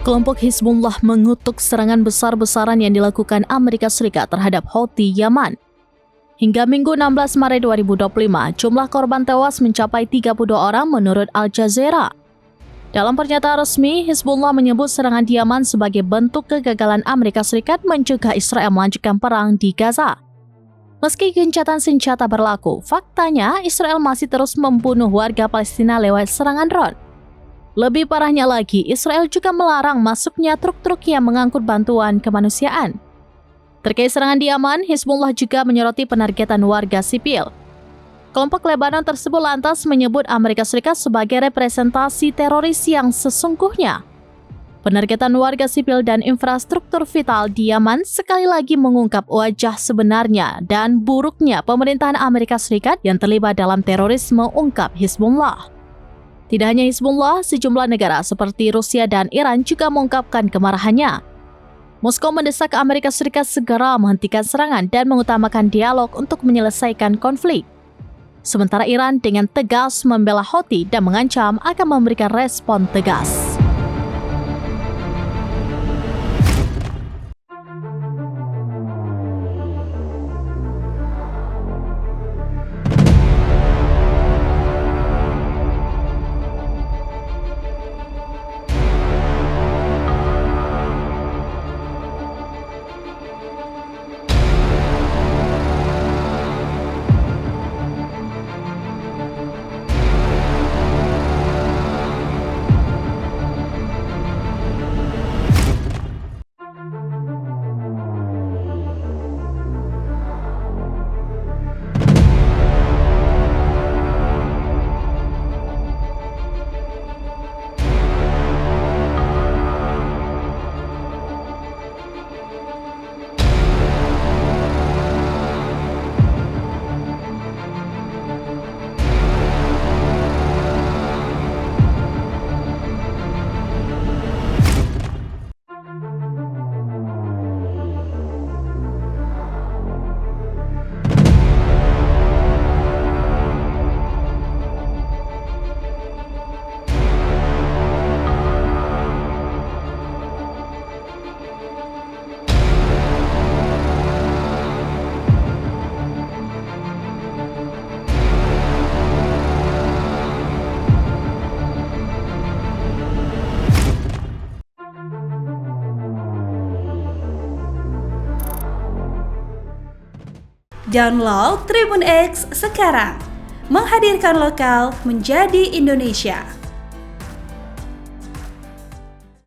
Kelompok Hizbullah mengutuk serangan besar-besaran yang dilakukan Amerika Serikat terhadap Houthi Yaman. Hingga Minggu 16 Maret 2025, jumlah korban tewas mencapai 32 orang menurut Al Jazeera. Dalam pernyataan resmi, Hizbullah menyebut serangan di Yaman sebagai bentuk kegagalan Amerika Serikat mencegah Israel melanjutkan perang di Gaza. Meski gencatan senjata berlaku, faktanya Israel masih terus membunuh warga Palestina lewat serangan drone. Lebih parahnya lagi, Israel juga melarang masuknya truk-truk yang mengangkut bantuan kemanusiaan. Terkait serangan di Yaman, Hizbullah juga menyoroti penargetan warga sipil. Kelompok Lebanon tersebut lantas menyebut Amerika Serikat sebagai representasi teroris yang sesungguhnya. Penargetan warga sipil dan infrastruktur vital di Yaman sekali lagi mengungkap wajah sebenarnya dan buruknya pemerintahan Amerika Serikat yang terlibat dalam terorisme, ungkap Hizbullah. Tidak hanya Hizbullah, sejumlah negara seperti Rusia dan Iran juga mengungkapkan kemarahannya. Moskow mendesak Amerika Serikat segera menghentikan serangan dan mengutamakan dialog untuk menyelesaikan konflik. Sementara Iran dengan tegas membela Houthi dan mengancam akan memberikan respon tegas. Download Tribun X sekarang, menghadirkan lokal menjadi Indonesia.